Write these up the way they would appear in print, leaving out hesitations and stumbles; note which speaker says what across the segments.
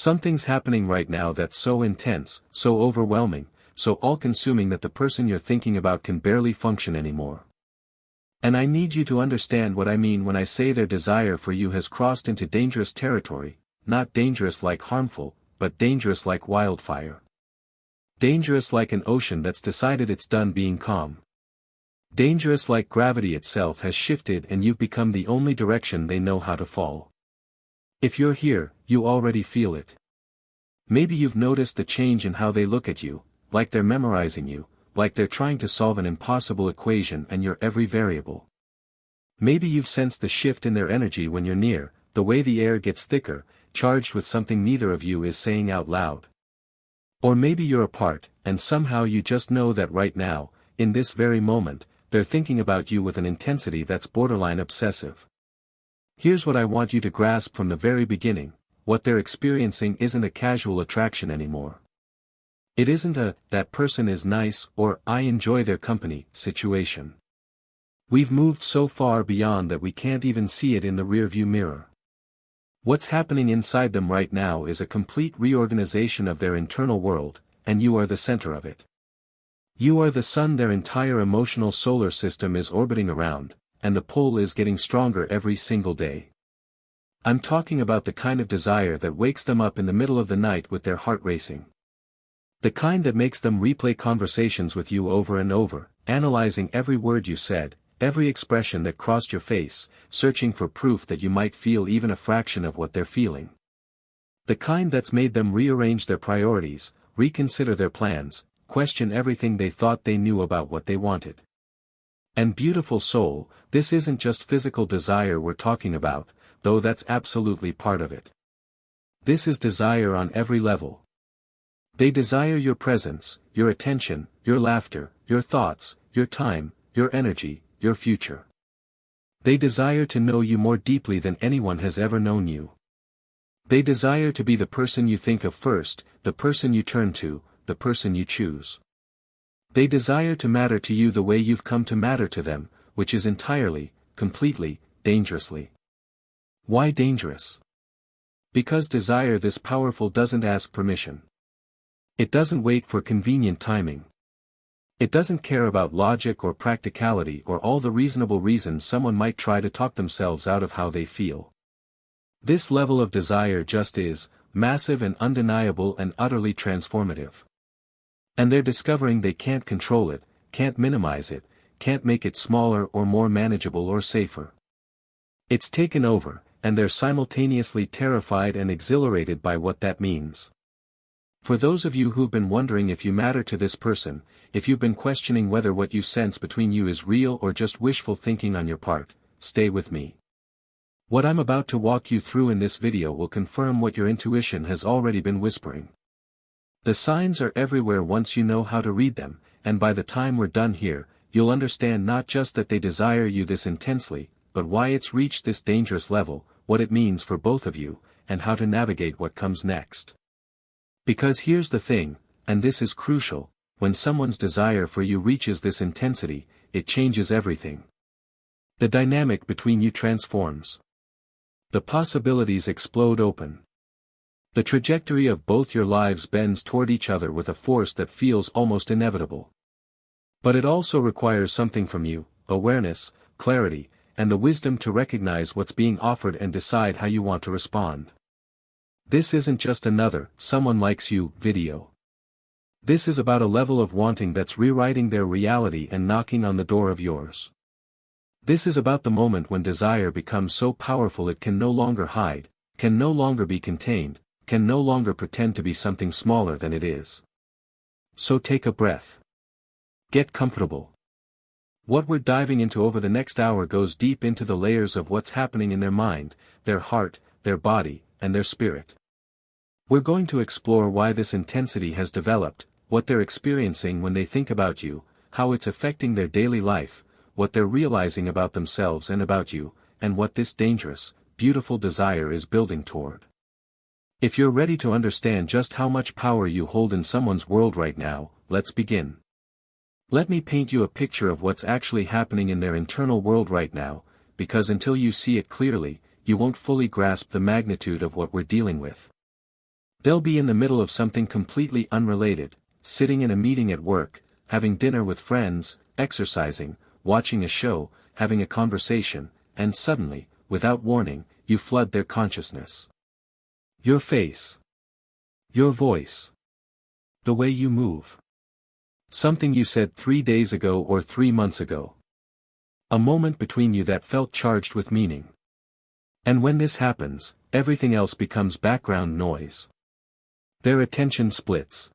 Speaker 1: Something's happening right now that's so intense, so overwhelming, so all-consuming that the person you're thinking about can barely function anymore. And I need you to understand what I mean when I say their desire for you has crossed into dangerous territory, not dangerous like harmful, but dangerous like wildfire. Dangerous like an ocean that's decided it's done being calm. Dangerous like gravity itself has shifted and you've become the only direction they know how to fall. If you're here, you already feel it. Maybe you've noticed the change in how they look at you, like they're memorizing you, like they're trying to solve an impossible equation and you're every variable. Maybe you've sensed the shift in their energy when you're near, the way the air gets thicker, charged with something neither of you is saying out loud. Or maybe you're apart, and somehow you just know that right now, in this very moment, they're thinking about you with an intensity that's borderline obsessive. Here's what I want you to grasp from the very beginning: what they're experiencing isn't a casual attraction anymore. It isn't a, that person is nice, or I enjoy their company, situation. We've moved so far beyond that we can't even see it in the rearview mirror. What's happening inside them right now is a complete reorganization of their internal world, and you are the center of it. You are the sun their entire emotional solar system is orbiting around, and the pull is getting stronger every single day. I'm talking about the kind of desire that wakes them up in the middle of the night with their heart racing. The kind that makes them replay conversations with you over and over, analyzing every word you said, every expression that crossed your face, searching for proof that you might feel even a fraction of what they're feeling. The kind that's made them rearrange their priorities, reconsider their plans, question everything they thought they knew about what they wanted. And beautiful soul, this isn't just physical desire we're talking about, though that's absolutely part of it. This is desire on every level. They desire your presence, your attention, your laughter, your thoughts, your time, your energy, your future. They desire to know you more deeply than anyone has ever known you. They desire to be the person you think of first, the person you turn to, the person you choose. They desire to matter to you the way you've come to matter to them, which is entirely, completely, dangerously. Why dangerous? Because desire this powerful doesn't ask permission. It doesn't wait for convenient timing. It doesn't care about logic or practicality or all the reasonable reasons someone might try to talk themselves out of how they feel. This level of desire just is, massive and undeniable and utterly transformative. And they're discovering they can't control it, can't minimize it, can't make it smaller or more manageable or safer. It's taken over, and they're simultaneously terrified and exhilarated by what that means. For those of you who've been wondering if you matter to this person, if you've been questioning whether what you sense between you is real or just wishful thinking on your part, stay with me. What I'm about to walk you through in this video will confirm what your intuition has already been whispering. The signs are everywhere once you know how to read them, and by the time we're done here, you'll understand not just that they desire you this intensely, but why it's reached this dangerous level, what it means for both of you, and how to navigate what comes next. Because here's the thing, and this is crucial, when someone's desire for you reaches this intensity, it changes everything. The dynamic between you transforms. The possibilities explode open. The trajectory of both your lives bends toward each other with a force that feels almost inevitable. But it also requires something from you: awareness, clarity, and the wisdom to recognize what's being offered and decide how you want to respond. This isn't just another "someone likes you" video. This is about a level of wanting that's rewriting their reality and knocking on the door of yours. This is about the moment when desire becomes so powerful it can no longer hide, can no longer be contained, can no longer pretend to be something smaller than it is. So take a breath. Get comfortable. What we're diving into over the next hour goes deep into the layers of what's happening in their mind, their heart, their body, and their spirit. We're going to explore why this intensity has developed, what they're experiencing when they think about you, how it's affecting their daily life, what they're realizing about themselves and about you, and what this dangerous, beautiful desire is building toward. If you're ready to understand just how much power you hold in someone's world right now, let's begin. Let me paint you a picture of what's actually happening in their internal world right now, because until you see it clearly, you won't fully grasp the magnitude of what we're dealing with. They'll be in the middle of something completely unrelated, sitting in a meeting at work, having dinner with friends, exercising, watching a show, having a conversation, and suddenly, without warning, you flood their consciousness. Your face. Your voice. The way you move. Something you said 3 days ago or 3 months ago. A moment between you that felt charged with meaning. And when this happens, everything else becomes background noise. Their attention splits.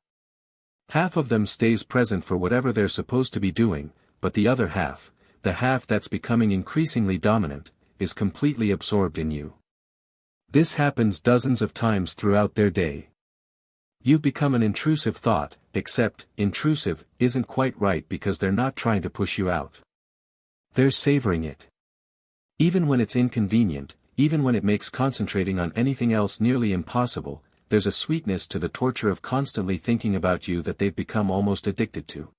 Speaker 1: Half of them stays present for whatever they're supposed to be doing, but the other half, the half that's becoming increasingly dominant, is completely absorbed in you. This happens dozens of times throughout their day. You've become an intrusive thought, except, intrusive isn't quite right because they're not trying to push you out. They're savoring it. Even when it's inconvenient, even when it makes concentrating on anything else nearly impossible, there's a sweetness to the torture of constantly thinking about you that they've become almost addicted to.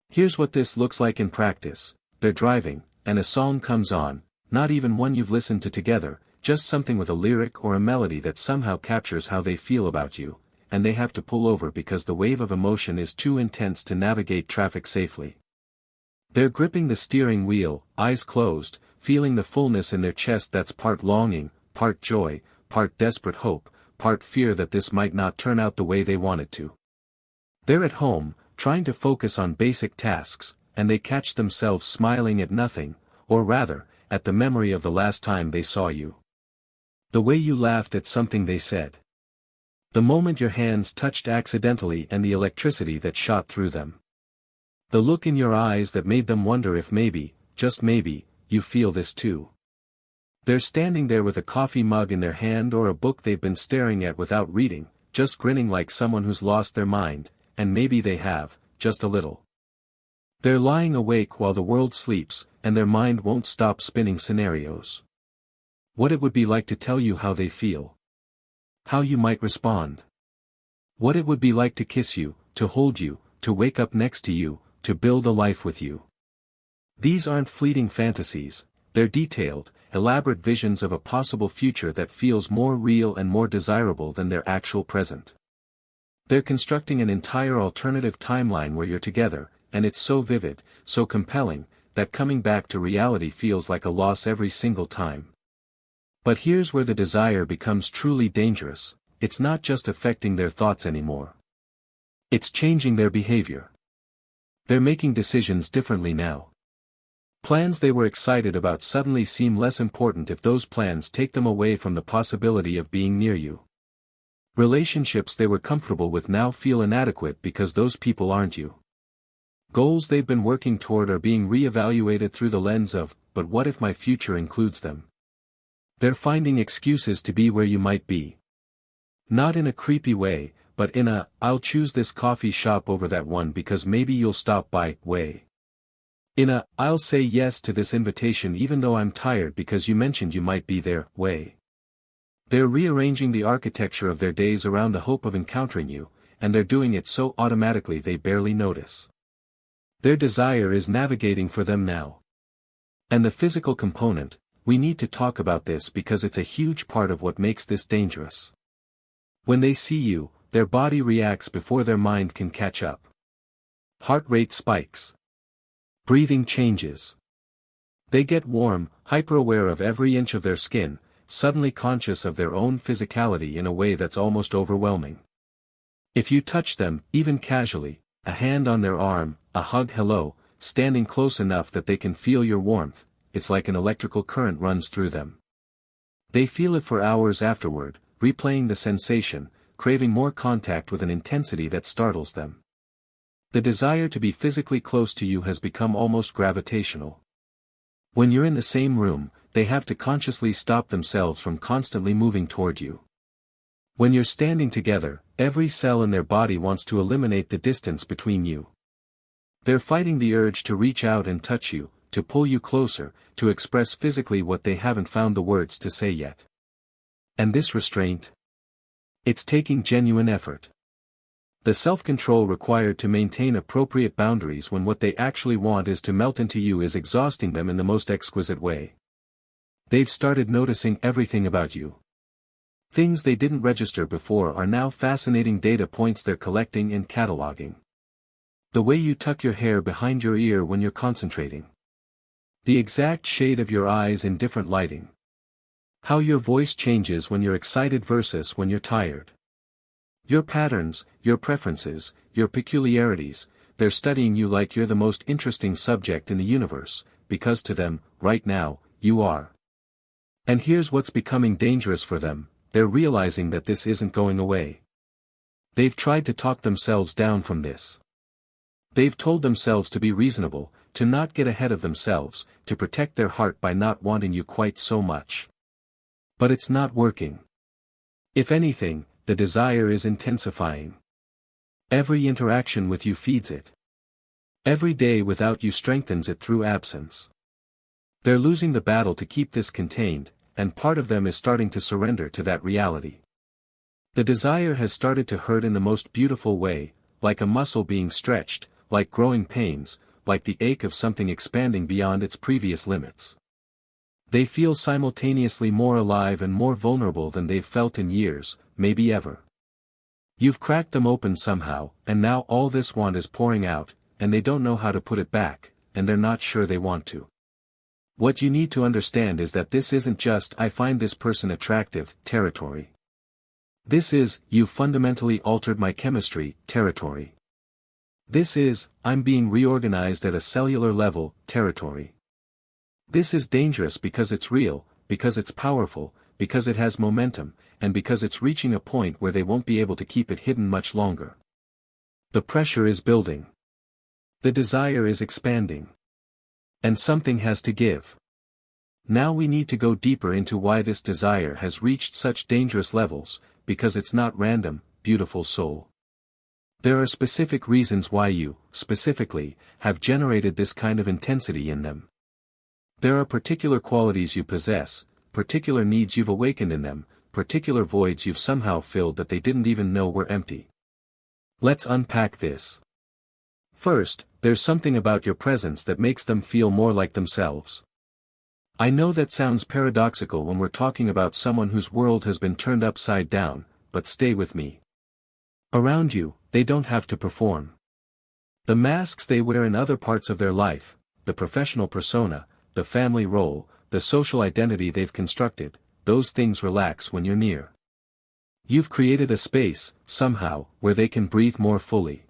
Speaker 1: Here's what this looks like in practice. They're driving, and a song comes on, not even one you've listened to together, just something with a lyric or a melody that somehow captures how they feel about you, and they have to pull over because the wave of emotion is too intense to navigate traffic safely. They're gripping the steering wheel, eyes closed, feeling the fullness in their chest that's part longing, part joy, part desperate hope, part fear that this might not turn out the way they want it to. They're at home, trying to focus on basic tasks, and they catch themselves smiling at nothing, or rather, at the memory of the last time they saw you. The way you laughed at something they said. The moment your hands touched accidentally and the electricity that shot through them. The look in your eyes that made them wonder if maybe, just maybe, you feel this too. They're standing there with a coffee mug in their hand or a book they've been staring at without reading, just grinning like someone who's lost their mind, and maybe they have, just a little. They're lying awake while the world sleeps, and their mind won't stop spinning scenarios. What it would be like to tell you how they feel. How you might respond. What it would be like to kiss you, to hold you, to wake up next to you, to build a life with you. These aren't fleeting fantasies, they're detailed, elaborate visions of a possible future that feels more real and more desirable than their actual present. They're constructing an entire alternative timeline where you're together, and it's so vivid, so compelling, that coming back to reality feels like a loss every single time. But here's where the desire becomes truly dangerous. It's not just affecting their thoughts anymore. It's changing their behavior. They're making decisions differently now. Plans they were excited about suddenly seem less important if those plans take them away from the possibility of being near you. Relationships they were comfortable with now feel inadequate because those people aren't you. Goals they've been working toward are being re-evaluated through the lens of, but what if my future includes them? They're finding excuses to be where you might be. Not in a creepy way, but in a, I'll choose this coffee shop over that one because maybe you'll stop by, way. In a, I'll say yes to this invitation even though I'm tired because you mentioned you might be there, way. They're rearranging the architecture of their days around the hope of encountering you, and they're doing it so automatically they barely notice. Their desire is navigating for them now. And the physical component, we need to talk about this because it's a huge part of what makes this dangerous. When they see you, their body reacts before their mind can catch up. Heart rate spikes. Breathing changes. They get warm, hyper-aware of every inch of their skin, suddenly conscious of their own physicality in a way that's almost overwhelming. If you touch them, even casually, a hand on their arm, a hug, hello, standing close enough that they can feel your warmth, it's like an electrical current runs through them. They feel it for hours afterward, replaying the sensation, craving more contact with an intensity that startles them. The desire to be physically close to you has become almost gravitational. When you're in the same room, they have to consciously stop themselves from constantly moving toward you. When you're standing together, every cell in their body wants to eliminate the distance between you. They're fighting the urge to reach out and touch you, to pull you closer, to express physically what they haven't found the words to say yet. And this restraint? It's taking genuine effort. The self-control required to maintain appropriate boundaries when what they actually want is to melt into you is exhausting them in the most exquisite way. They've started noticing everything about you. Things they didn't register before are now fascinating data points they're collecting and cataloging. The way you tuck your hair behind your ear when you're concentrating. The exact shade of your eyes in different lighting. How your voice changes when you're excited versus when you're tired. Your patterns, your preferences, your peculiarities, they're studying you like you're the most interesting subject in the universe, because to them, right now, you are. And here's what's becoming dangerous for them, they're realizing that this isn't going away. They've tried to talk themselves down from this. They've told themselves to be reasonable, to not get ahead of themselves, to protect their heart by not wanting you quite so much. But it's not working. If anything, the desire is intensifying. Every interaction with you feeds it. Every day without you strengthens it through absence. They're losing the battle to keep this contained, and part of them is starting to surrender to that reality. The desire has started to hurt in the most beautiful way, like a muscle being stretched, like growing pains, like the ache of something expanding beyond its previous limits. They feel simultaneously more alive and more vulnerable than they've felt in years, maybe ever. You've cracked them open somehow, and now all this want is pouring out, and they don't know how to put it back, and they're not sure they want to. What you need to understand is that this isn't just "I find this person attractive" territory. This is "you've fundamentally altered my chemistry" territory. This is "I'm being reorganized at a cellular level" territory. This is dangerous because it's real, because it's powerful, because it has momentum, and because it's reaching a point where they won't be able to keep it hidden much longer. The pressure is building. The desire is expanding. And something has to give. Now we need to go deeper into why this desire has reached such dangerous levels, because it's not random, beautiful soul. There are specific reasons why you, specifically, have generated this kind of intensity in them. There are particular qualities you possess, particular needs you've awakened in them, particular voids you've somehow filled that they didn't even know were empty. Let's unpack this. First, there's something about your presence that makes them feel more like themselves. I know that sounds paradoxical when we're talking about someone whose world has been turned upside down, but stay with me. Around you, they don't have to perform. The masks they wear in other parts of their life, the professional persona, the family role, the social identity they've constructed, those things relax when you're near. You've created a space, somehow, where they can breathe more fully.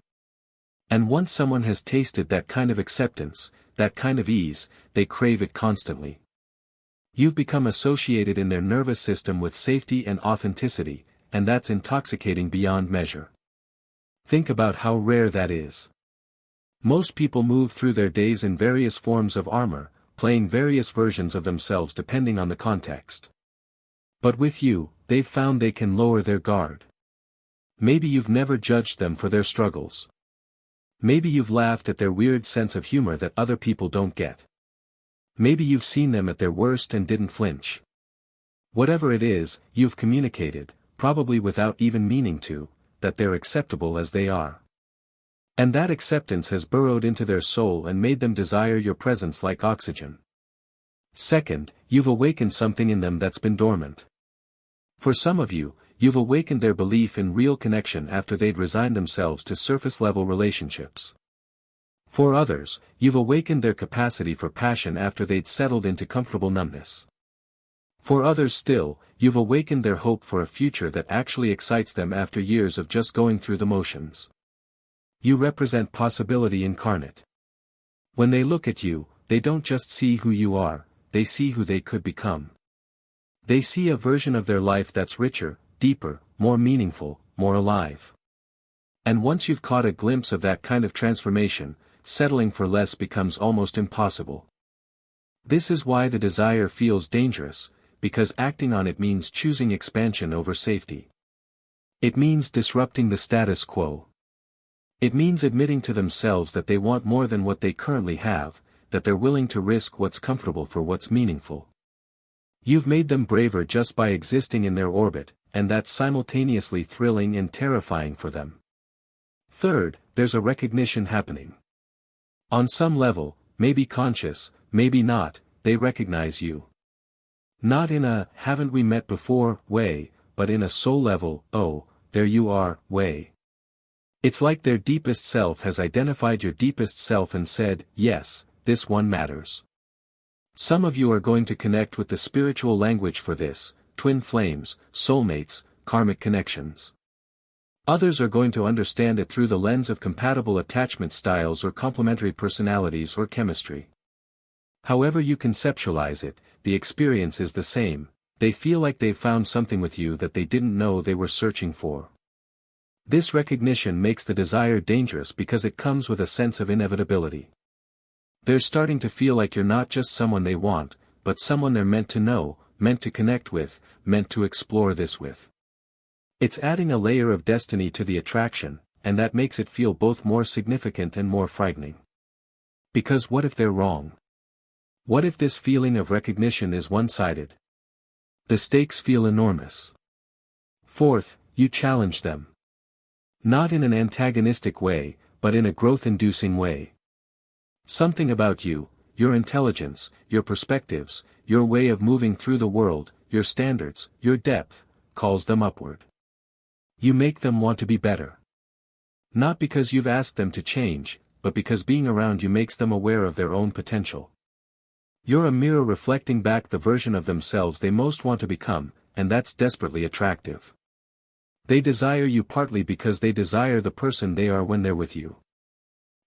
Speaker 1: And once someone has tasted that kind of acceptance, that kind of ease, they crave it constantly. You've become associated in their nervous system with safety and authenticity, and that's intoxicating beyond measure. Think about how rare that is. Most people move through their days in various forms of armor, playing various versions of themselves depending on the context. But with you, they've found they can lower their guard. Maybe you've never judged them for their struggles. Maybe you've laughed at their weird sense of humor that other people don't get. Maybe you've seen them at their worst and didn't flinch. Whatever it is, you've communicated, probably without even meaning to, that they're acceptable as they are. And that acceptance has burrowed into their soul and made them desire your presence like oxygen. Second, you've awakened something in them that's been dormant. For some of you, you've awakened their belief in real connection after they'd resigned themselves to surface-level relationships. For others, you've awakened their capacity for passion after they'd settled into comfortable numbness. For others still, you've awakened their hope for a future that actually excites them after years of just going through the motions. You represent possibility incarnate. When they look at you, they don't just see who you are, they see who they could become. They see a version of their life that's richer, deeper, more meaningful, more alive. And once you've caught a glimpse of that kind of transformation, settling for less becomes almost impossible. This is why the desire feels dangerous, because acting on it means choosing expansion over safety. It means disrupting the status quo. It means admitting to themselves that they want more than what they currently have, that they're willing to risk what's comfortable for what's meaningful. You've made them braver just by existing in their orbit, and that's simultaneously thrilling and terrifying for them. Third, there's a recognition happening. On some level, maybe conscious, maybe not, they recognize you. Not in a "haven't we met before" way, but in a soul level, oh, there you are, way. It's like their deepest self has identified your deepest self and said, yes, this one matters. Some of you are going to connect with the spiritual language for this, twin flames, soulmates, karmic connections. Others are going to understand it through the lens of compatible attachment styles or complementary personalities or chemistry. However you conceptualize it, the experience is the same. They feel like they've found something with you that they didn't know they were searching for. This recognition makes the desire dangerous because it comes with a sense of inevitability. They're starting to feel like you're not just someone they want, but someone they're meant to know, meant to connect with, meant to explore this with. It's adding a layer of destiny to the attraction, and that makes it feel both more significant and more frightening. Because what if they're wrong? What if this feeling of recognition is one-sided? The stakes feel enormous. Fourth, you challenge them. Not in an antagonistic way, but in a growth-inducing way. Something about you, your intelligence, your perspectives, your way of moving through the world, your standards, your depth, calls them upward. You make them want to be better. Not because you've asked them to change, but because being around you makes them aware of their own potential. You're a mirror reflecting back the version of themselves they most want to become, and that's desperately attractive. They desire you partly because they desire the person they are when they're with you.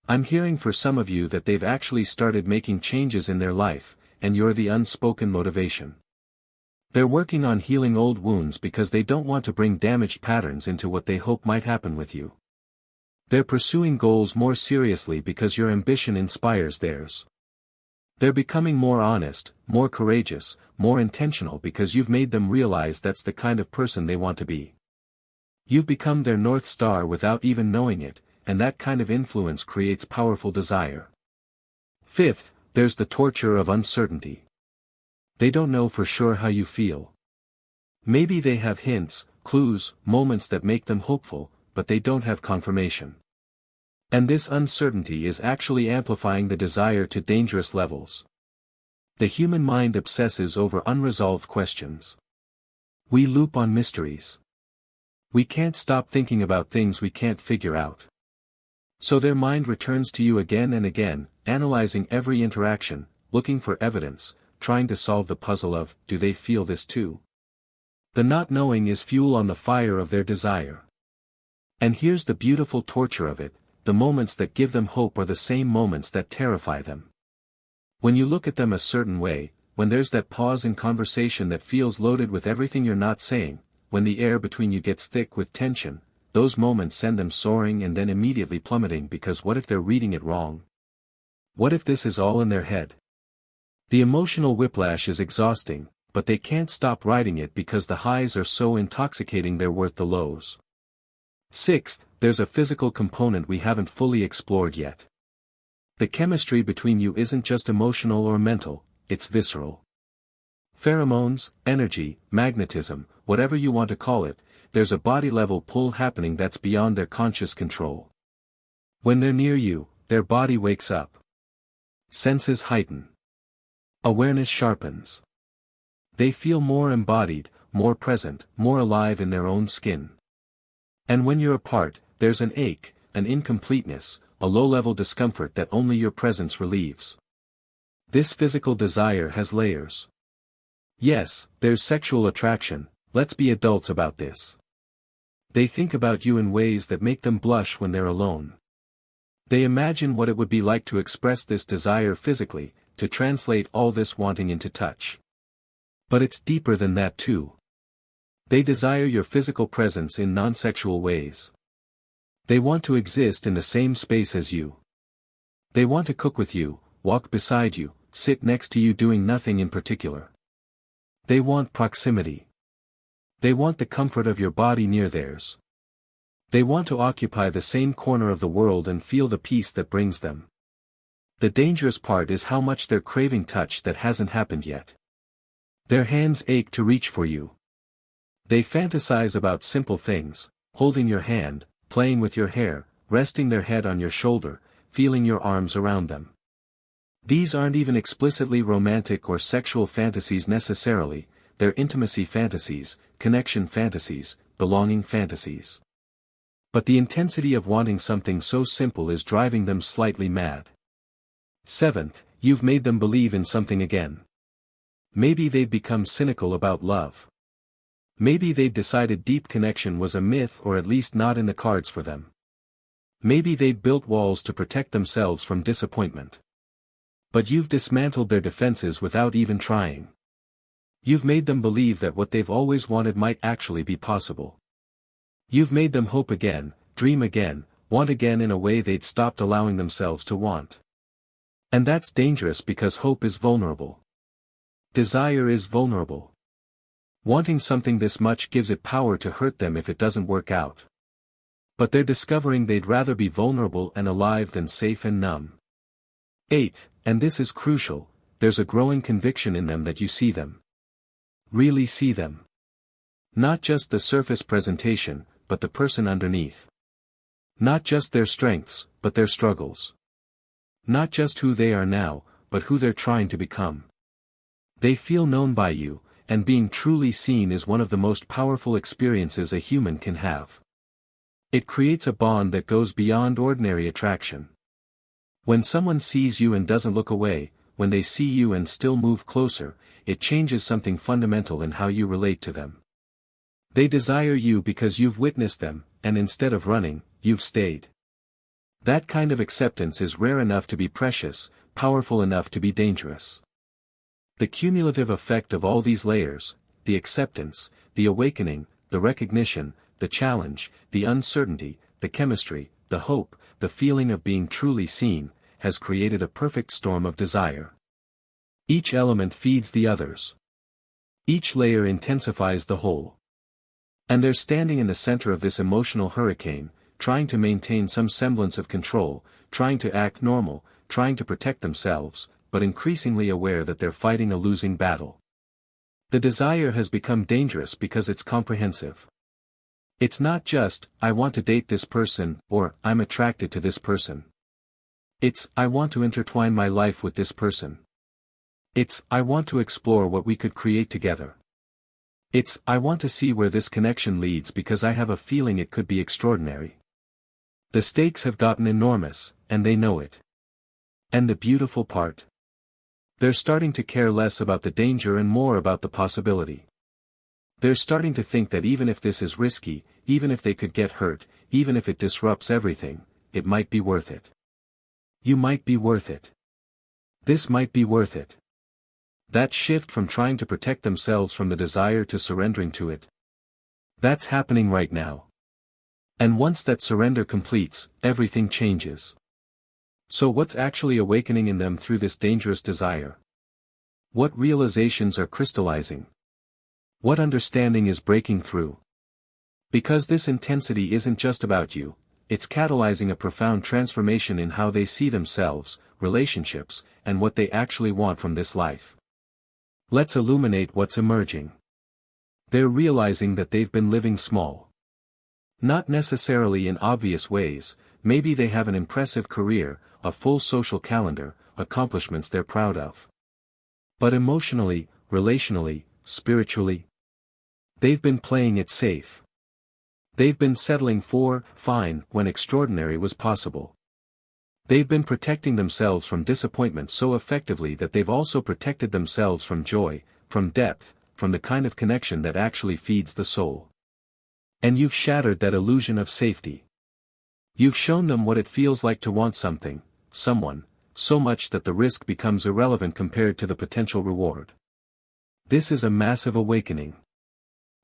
Speaker 1: I'm hearing for some of you that they've actually started making changes in their life, and you're the unspoken motivation. They're working on healing old wounds because they don't want to bring damaged patterns into what they hope might happen with you. They're pursuing goals more seriously because your ambition inspires theirs. They're becoming more honest, more courageous, more intentional because you've made them realize that's the kind of person they want to be. You've become their North Star without even knowing it, and that kind of influence creates powerful desire. Fifth, there's the torture of uncertainty. They don't know for sure how you feel. Maybe they have hints, clues, moments that make them hopeful, but they don't have confirmation. And this uncertainty is actually amplifying the desire to dangerous levels. The human mind obsesses over unresolved questions. We loop on mysteries. We can't stop thinking about things we can't figure out. So their mind returns to you again and again, analyzing every interaction, looking for evidence, trying to solve the puzzle of, do they feel this too? The not knowing is fuel on the fire of their desire. And here's the beautiful torture of it, the moments that give them hope are the same moments that terrify them. When you look at them a certain way, when there's that pause in conversation that feels loaded with everything you're not saying, when the air between you gets thick with tension, those moments send them soaring and then immediately plummeting because what if they're reading it wrong? What if this is all in their head? The emotional whiplash is exhausting, but they can't stop riding it because the highs are so intoxicating they're worth the lows. Sixth, there's a physical component we haven't fully explored yet. The chemistry between you isn't just emotional or mental, it's visceral. Pheromones, energy, magnetism, whatever you want to call it, there's a body-level pull happening that's beyond their conscious control. When they're near you, their body wakes up. Senses heighten. Awareness sharpens. They feel more embodied, more present, more alive in their own skin. And when you're apart, there's an ache, an incompleteness, a low-level discomfort that only your presence relieves. This physical desire has layers. Yes, there's sexual attraction, let's be adults about this. They think about you in ways that make them blush when they're alone. They imagine what it would be like to express this desire physically, to translate all this wanting into touch. But it's deeper than that too. They desire your physical presence in non-sexual ways. They want to exist in the same space as you. They want to cook with you, walk beside you, sit next to you doing nothing in particular. They want proximity. They want the comfort of your body near theirs. They want to occupy the same corner of the world and feel the peace that brings them. The dangerous part is how much they're craving touch that hasn't happened yet. Their hands ache to reach for you. They fantasize about simple things, holding your hand, playing with your hair, resting their head on your shoulder, feeling your arms around them. These aren't even explicitly romantic or sexual fantasies necessarily, their intimacy fantasies, connection fantasies, belonging fantasies. But the intensity of wanting something so simple is driving them slightly mad. 7th, you've made them believe in something again. Maybe they've become cynical about love. Maybe they've decided deep connection was a myth or at least not in the cards for them. Maybe they've built walls to protect themselves from disappointment. But you've dismantled their defenses without even trying. You've made them believe that what they've always wanted might actually be possible. You've made them hope again, dream again, want again in a way they'd stopped allowing themselves to want. And that's dangerous because hope is vulnerable. Desire is vulnerable. Wanting something this much gives it power to hurt them if it doesn't work out. But they're discovering they'd rather be vulnerable and alive than safe and numb. 8th, and this is crucial, there's a growing conviction in them that you see them. Really see them. Not just the surface presentation, but the person underneath. Not just their strengths, but their struggles. Not just who they are now, but who they're trying to become. They feel known by you, and being truly seen is one of the most powerful experiences a human can have. It creates a bond that goes beyond ordinary attraction. When someone sees you and doesn't look away, when they see you and still move closer, it changes something fundamental in how you relate to them. They desire you because you've witnessed them, and instead of running, you've stayed. That kind of acceptance is rare enough to be precious, powerful enough to be dangerous. The cumulative effect of all these layers, the acceptance, the awakening, the recognition, the challenge, the uncertainty, the chemistry, the hope, the feeling of being truly seen, has created a perfect storm of desire. Each element feeds the others. Each layer intensifies the whole. And they're standing in the center of this emotional hurricane, trying to maintain some semblance of control, trying to act normal, trying to protect themselves, but increasingly aware that they're fighting a losing battle. The desire has become dangerous because it's comprehensive. It's not just, I want to date this person, or, I'm attracted to this person. It's, I want to intertwine my life with this person. It's, I want to explore what we could create together. It's, I want to see where this connection leads because I have a feeling it could be extraordinary. The stakes have gotten enormous, and they know it. And the beautiful part? They're starting to care less about the danger and more about the possibility. They're starting to think that even if this is risky, even if they could get hurt, even if it disrupts everything, it might be worth it. You might be worth it. This might be worth it. That shift from trying to protect themselves from the desire to surrendering to it. That's happening right now. And once that surrender completes, everything changes. So what's actually awakening in them through this dangerous desire? What realizations are crystallizing? What understanding is breaking through? Because this intensity isn't just about you, it's catalyzing a profound transformation in how they see themselves, relationships, and what they actually want from this life. Let's illuminate what's emerging. They're realizing that they've been living small. Not necessarily in obvious ways, maybe they have an impressive career, a full social calendar, accomplishments they're proud of. But emotionally, relationally, spiritually, they've been playing it safe. They've been settling for fine when extraordinary was possible. They've been protecting themselves from disappointment so effectively that they've also protected themselves from joy, from depth, from the kind of connection that actually feeds the soul. And you've shattered that illusion of safety. You've shown them what it feels like to want something, someone, so much that the risk becomes irrelevant compared to the potential reward. This is a massive awakening.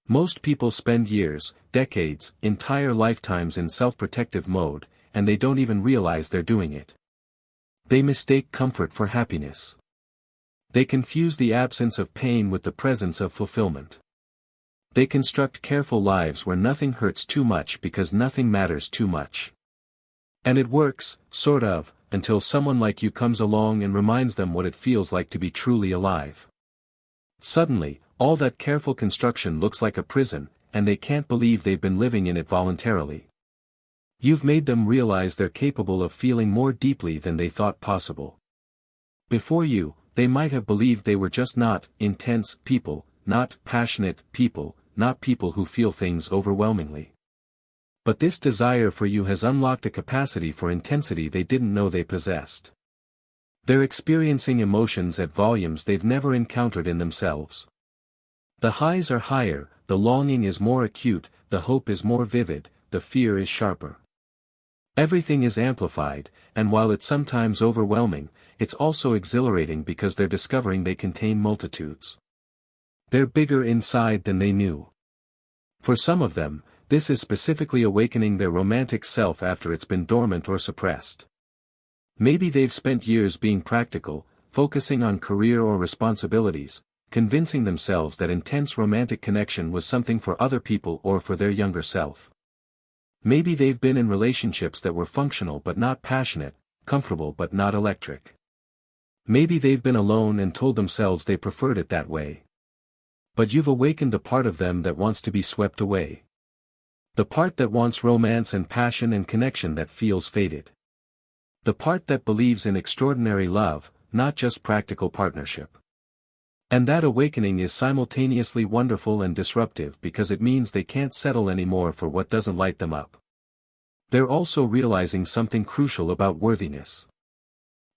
Speaker 1: Most people spend years, decades, entire lifetimes in self-protective mode, and they don't even realize they're doing it. They mistake comfort for happiness. They confuse the absence of pain with the presence of fulfillment. They construct careful lives where nothing hurts too much because nothing matters too much. And it works, sort of, until someone like you comes along and reminds them what it feels like to be truly alive. Suddenly, all that careful construction looks like a prison, and they can't believe they've been living in it voluntarily. You've made them realize they're capable of feeling more deeply than they thought possible. Before you, they might have believed they were just not intense people. not passionate people, not people who feel things overwhelmingly. But this desire for you has unlocked a capacity for intensity they didn't know they possessed. They're experiencing emotions at volumes they've never encountered in themselves. The highs are higher, the longing is more acute, the hope is more vivid, the fear is sharper. Everything is amplified, and while it's sometimes overwhelming, it's also exhilarating because they're discovering they contain multitudes. They're bigger inside than they knew. For some of them, this is specifically awakening their romantic self after it's been dormant or suppressed. Maybe they've spent years being practical, focusing on career or responsibilities, convincing themselves that intense romantic connection was something for other people or for their younger self. Maybe they've been in relationships that were functional but not passionate, comfortable but not electric. Maybe they've been alone and told themselves they preferred it that way. But you've awakened the part of them that wants to be swept away. The part that wants romance and passion and connection that feels faded. The part that believes in extraordinary love, not just practical partnership. And that awakening is simultaneously wonderful and disruptive because it means they can't settle anymore for what doesn't light them up. They're also realizing something crucial about worthiness.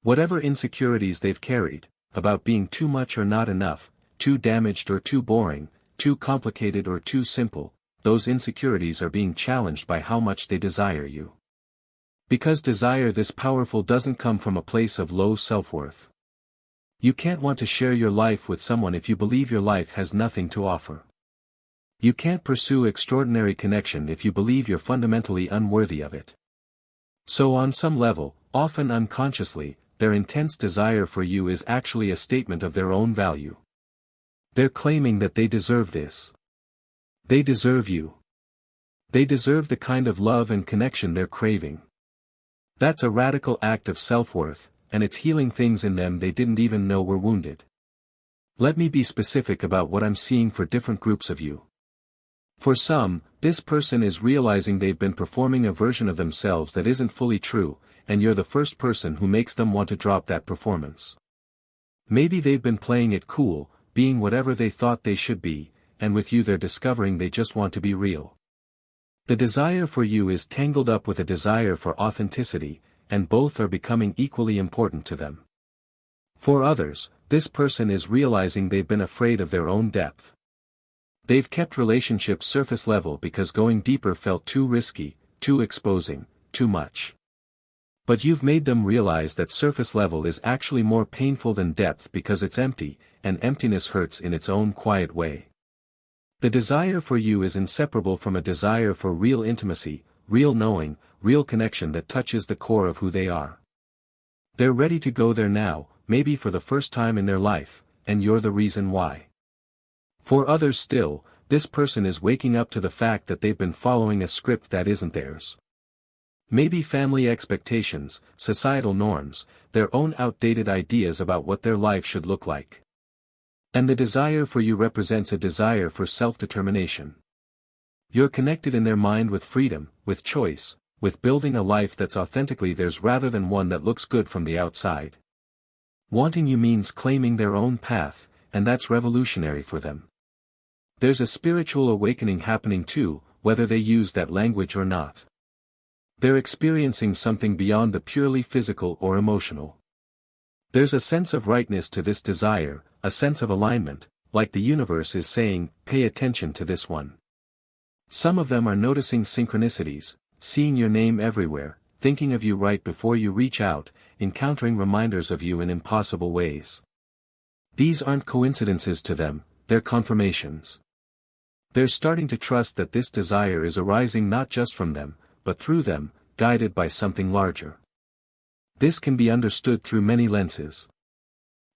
Speaker 1: Whatever insecurities they've carried, about being too much or not enough, too damaged or too boring, too complicated or too simple, those insecurities are being challenged by how much they desire you. Because desire this powerful doesn't come from a place of low self-worth. You can't want to share your life with someone if you believe your life has nothing to offer. You can't pursue extraordinary connection if you believe you're fundamentally unworthy of it. So on some level, often unconsciously, their intense desire for you is actually a statement of their own value. They're claiming that they deserve this. They deserve you. They deserve the kind of love and connection they're craving. That's a radical act of self-worth, and it's healing things in them they didn't even know were wounded. Let me be specific about what I'm seeing for different groups of you. For some, this person is realizing they've been performing a version of themselves that isn't fully true, and you're the first person who makes them want to drop that performance. Maybe they've been playing it cool, being whatever they thought they should be, and with you they're discovering they just want to be real. The desire for you is tangled up with a desire for authenticity, and both are becoming equally important to them. For others, this person is realizing they've been afraid of their own depth. They've kept relationships surface level because going deeper felt too risky, too exposing, too much. But you've made them realize that surface level is actually more painful than depth because it's empty, and emptiness hurts in its own quiet way. The desire for you is inseparable from a desire for real intimacy, real knowing, real connection that touches the core of who they are. They're ready to go there now, maybe for the first time in their life, and you're the reason why. For others still, this person is waking up to the fact that they've been following a script that isn't theirs. Maybe family expectations, societal norms, their own outdated ideas about what their life should look like. And the desire for you represents a desire for self-determination. You're connected in their mind with freedom, with choice, with building a life that's authentically theirs rather than one that looks good from the outside. Wanting you means claiming their own path, and that's revolutionary for them. There's a spiritual awakening happening too, whether they use that language or not. They're experiencing something beyond the purely physical or emotional. There's a sense of rightness to this desire, a sense of alignment, like the universe is saying, pay attention to this one. Some of them are noticing synchronicities, seeing your name everywhere, thinking of you right before you reach out, encountering reminders of you in impossible ways. These aren't coincidences to them, they're confirmations. They're starting to trust that this desire is arising not just from them, but through them, guided by something larger. This can be understood through many lenses.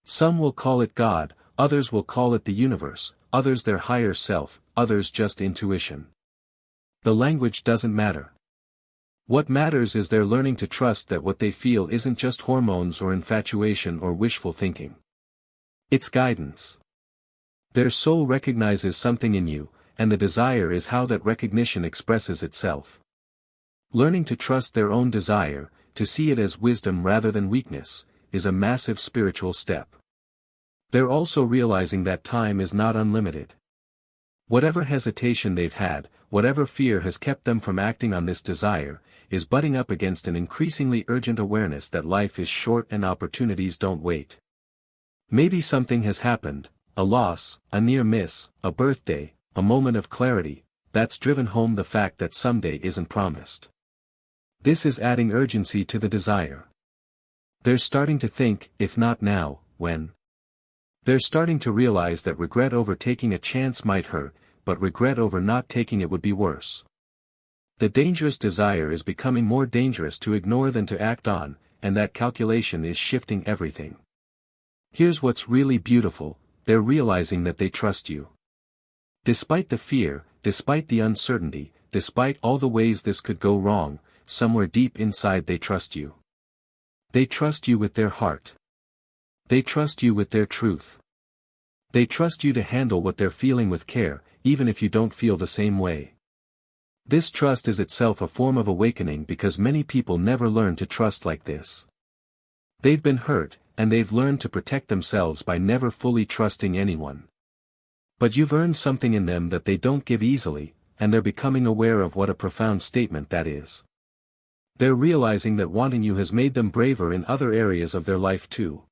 Speaker 1: Some will call it God, others will call it the universe, others their higher self, others just intuition. The language doesn't matter. What matters is they're learning to trust that what they feel isn't just hormones or infatuation or wishful thinking. It's guidance. Their soul recognizes something in you, and the desire is how that recognition expresses itself. Learning to trust their own desire, to see it as wisdom rather than weakness, is a massive spiritual step. They're also realizing that time is not unlimited. Whatever hesitation they've had, whatever fear has kept them from acting on this desire, is butting up against an increasingly urgent awareness that life is short and opportunities don't wait. Maybe something has happened, a loss, a near miss, a birthday, a moment of clarity, that's driven home the fact that someday isn't promised. This is adding urgency to the desire. They're starting to think, if not now, when? They're starting to realize that regret over taking a chance might hurt, but regret over not taking it would be worse. The dangerous desire is becoming more dangerous to ignore than to act on, and that calculation is shifting everything. Here's what's really beautiful, they're realizing that they trust you. Despite the fear, despite the uncertainty, despite all the ways this could go wrong, somewhere deep inside they trust you. They trust you with their heart. They trust you with their truth. They trust you to handle what they're feeling with care, even if you don't feel the same way. This trust is itself a form of awakening because many people never learn to trust like this. They've been hurt, and they've learned to protect themselves by never fully trusting anyone. But you've earned something in them that they don't give easily, and they're becoming aware of what a profound statement that is. They're realizing that wanting you has made them braver in other areas of their life too.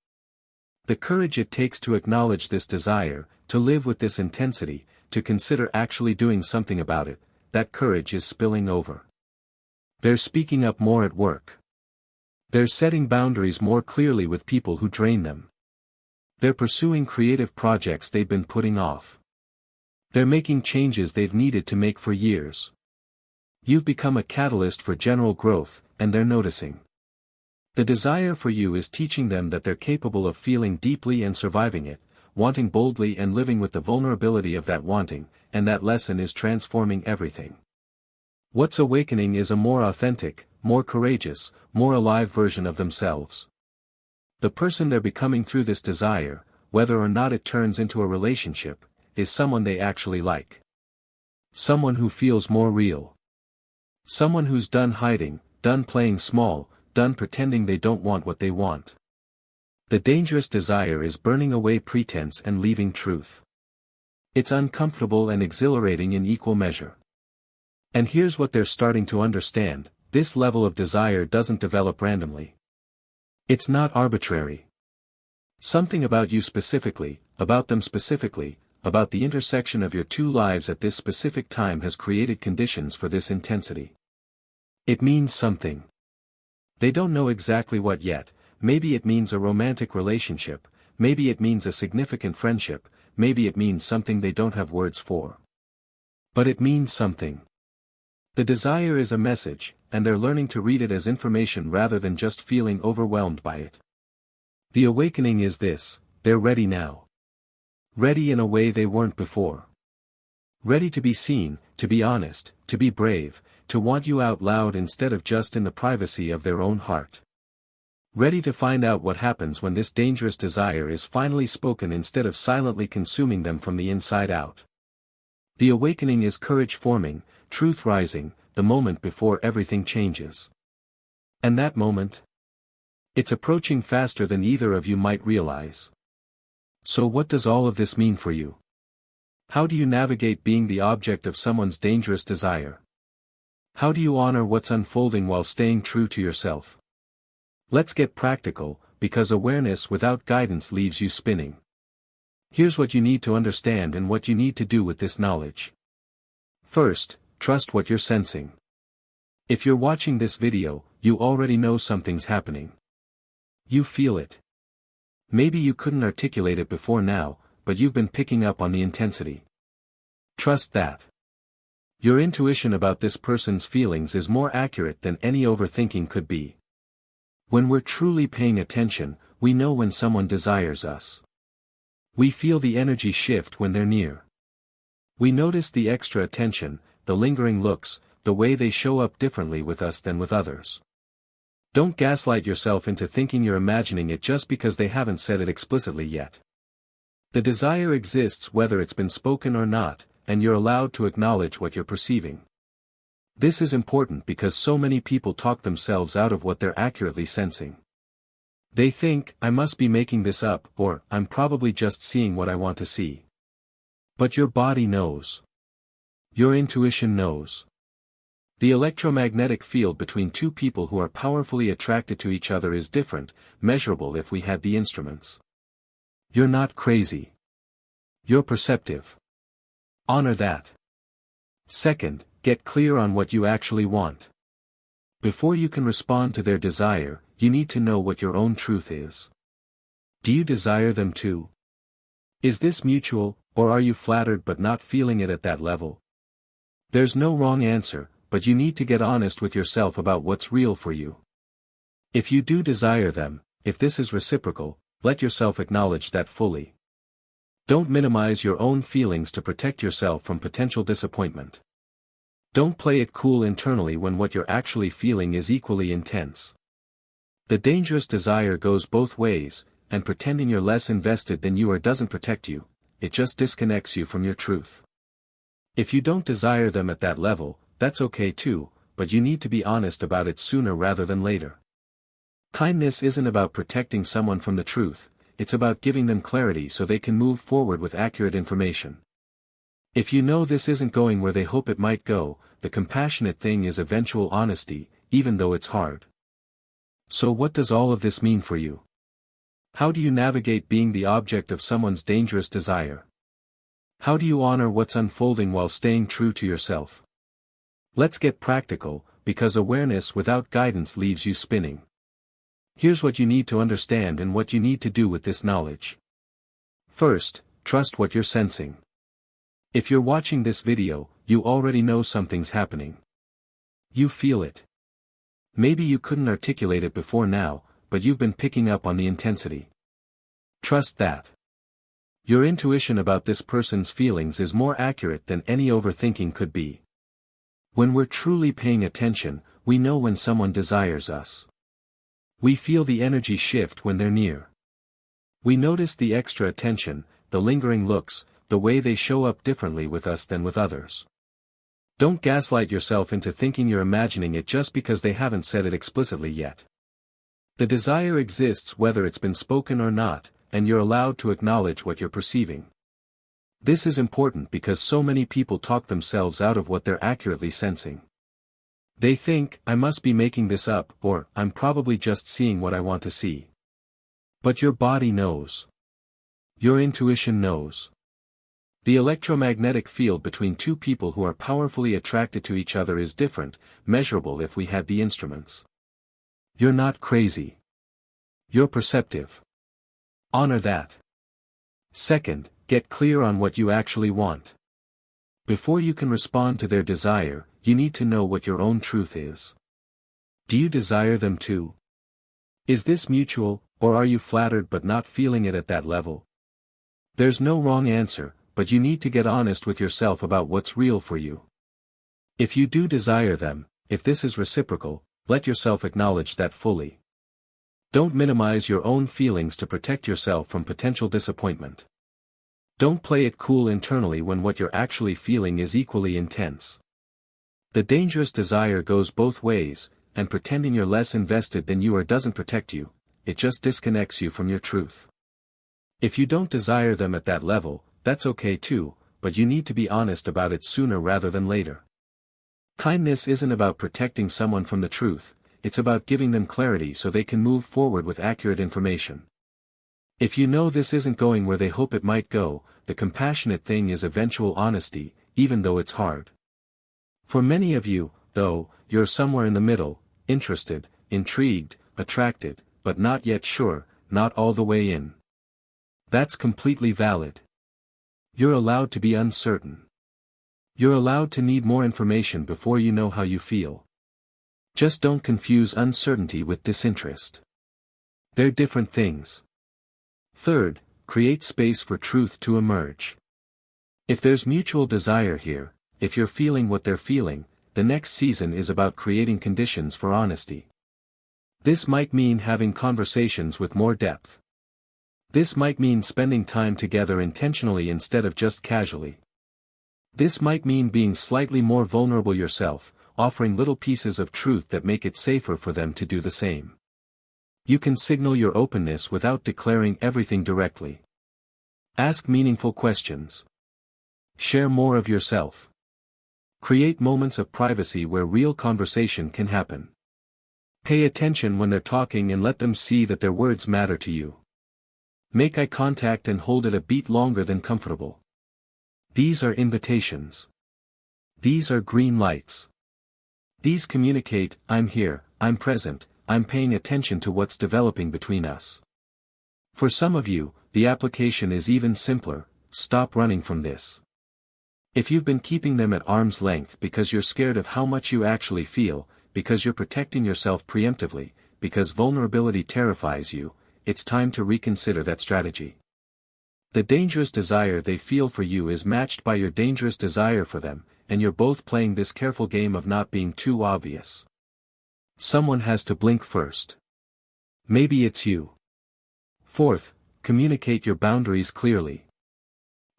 Speaker 1: The courage it takes to acknowledge this desire, to live with this intensity, to consider actually doing something about it, that courage is spilling over. They're speaking up more at work. They're setting boundaries more clearly with people who drain them. They're pursuing creative projects they've been putting off. They're making changes they've needed to make for years. You've become a catalyst for general growth, and they're noticing. The desire for you is teaching them that they're capable of feeling deeply and surviving it, wanting boldly and living with the vulnerability of that wanting, and that lesson is transforming everything. What's awakening is a more authentic, more courageous, more alive version of themselves. The person they're becoming through this desire, whether or not it turns into a relationship, is someone they actually like. Someone who feels more real. Someone who's done hiding, done playing small, done pretending they don't want what they want. The dangerous desire is burning away pretense and leaving truth. It's uncomfortable and exhilarating in equal measure. And here's what they're starting to understand, this level of desire doesn't develop randomly. It's not arbitrary. Something about you specifically, about them specifically, about the intersection of your two lives at this specific time has created conditions for this intensity. It means something. They don't know exactly what yet, maybe it means a romantic relationship, maybe it means a significant friendship, maybe it means something they don't have words for. But it means something. The desire is a message, and they're learning to read it as information rather than just feeling overwhelmed by it. The awakening is this, they're ready now. Ready in a way they weren't before. Ready to be seen, to be honest, to be brave, to want you out loud instead of just in the privacy of their own heart. Ready to find out what happens when this dangerous desire is finally spoken instead of silently consuming them from the inside out. The awakening is courage forming, truth rising, the moment before everything changes. And that moment? It's approaching faster than either of you might realize. So what does all of this mean for you? How do you navigate being the object of someone's dangerous desire? How do you honor what's unfolding while staying true to yourself? Let's get practical, because awareness without guidance leaves you spinning. Here's what you need to understand and what you need to do with this knowledge. First, trust what you're sensing. If you're watching this video, you already know something's happening. You feel it. Maybe you couldn't articulate it before now, but you've been picking up on the intensity. Trust that. Your intuition about this person's feelings is more accurate than any overthinking could be. When we're truly paying attention, we know when someone desires us. We feel the energy shift when they're near. We notice the extra attention, the lingering looks, the way they show up differently with us than with others. Don't gaslight yourself into thinking you're imagining it just because they haven't said it explicitly yet. The desire exists whether it's been spoken or not, and you're allowed to acknowledge what you're perceiving. This is important because so many people talk themselves out of what they're accurately sensing. They think, I must be making this up, or, I'm probably just seeing what I want to see. But your body knows. Your intuition knows. The electromagnetic field between two people who are powerfully attracted to each other is different, measurable if we had the instruments. You're not crazy. You're perceptive. Honor that. Second, get clear on what you actually want. Before you can respond to their desire, you need to know what your own truth is. Do you desire them too? Is this mutual, or are you flattered but not feeling it at that level? There's no wrong answer, but you need to get honest with yourself about what's real for you. If you do desire them, if this is reciprocal, let yourself acknowledge that fully. Don't minimize your own feelings to protect yourself from potential disappointment. Don't play it cool internally when what you're actually feeling is equally intense. The dangerous desire goes both ways, and pretending you're less invested than you are doesn't protect you, it just disconnects you from your truth. If you don't desire them at that level, that's okay too, but you need to be honest about it sooner rather than later. Kindness isn't about protecting someone from the truth, it's about giving them clarity so they can move forward with accurate information. If you know this isn't going where they hope it might go, the compassionate thing is eventual honesty, even though it's hard. So what does all of this mean for you? How do you navigate being the object of someone's dangerous desire? How do you honor what's unfolding while staying true to yourself? Let's get practical, because awareness without guidance leaves you spinning. Here's what you need to understand and what you need to do with this knowledge. First, trust what you're sensing. If you're watching this video, you already know something's happening. You feel it. Maybe you couldn't articulate it before now, but you've been picking up on the intensity. Trust that. Your intuition about this person's feelings is more accurate than any overthinking could be. When we're truly paying attention, we know when someone desires us. We feel the energy shift when they're near. We notice the extra attention, the lingering looks, the way they show up differently with us than with others. Don't gaslight yourself into thinking you're imagining it just because they haven't said it explicitly yet. The desire exists whether it's been spoken or not, and you're allowed to acknowledge what you're perceiving. This is important because so many people talk themselves out of what they're accurately sensing. They think, I must be making this up, or, I'm probably just seeing what I want to see. But your body knows. Your intuition knows. The electromagnetic field between two people who are powerfully attracted to each other is different, measurable if we had the instruments. You're not crazy. You're perceptive. Honor that. Second, get clear on what you actually want. Before you can respond to their desire, you need to know what your own truth is. Do you desire them too? Is this mutual, or are you flattered but not feeling it at that level? There's no wrong answer, but you need to get honest with yourself about what's real for you. If you do desire them, if this is reciprocal, let yourself acknowledge that fully. Don't minimize your own feelings to protect yourself from potential disappointment. Don't play it cool internally when what you're actually feeling is equally intense. The dangerous desire goes both ways, and pretending you're less invested than you are doesn't protect you, it just disconnects you from your truth. If you don't desire them at that level, that's okay too, but you need to be honest about it sooner rather than later. Kindness isn't about protecting someone from the truth, it's about giving them clarity so they can move forward with accurate information. If you know this isn't going where they hope it might go, the compassionate thing is eventual honesty, even though it's hard. For many of you, though, you're somewhere in the middle, interested, intrigued, attracted, but not yet sure, not all the way in. That's completely valid. You're allowed to be uncertain. You're allowed to need more information before you know how you feel. Just don't confuse uncertainty with disinterest. They're different things. Third, create space for truth to emerge. If there's mutual desire here, if you're feeling what they're feeling, the next season is about creating conditions for honesty. This might mean having conversations with more depth. This might mean spending time together intentionally instead of just casually. This might mean being slightly more vulnerable yourself, offering little pieces of truth that make it safer for them to do the same. You can signal your openness without declaring everything directly. Ask meaningful questions. Share more of yourself. Create moments of privacy where real conversation can happen. Pay attention when they're talking and let them see that their words matter to you. Make eye contact and hold it a beat longer than comfortable. These are invitations. These are green lights. These communicate, I'm here, I'm present, I'm paying attention to what's developing between us. For some of you, the application is even simpler: stop running from this. If you've been keeping them at arm's length because you're scared of how much you actually feel, because you're protecting yourself preemptively, because vulnerability terrifies you, it's time to reconsider that strategy. The dangerous desire they feel for you is matched by your dangerous desire for them, and you're both playing this careful game of not being too obvious. Someone has to blink first. Maybe it's you. Fourth, communicate your boundaries clearly.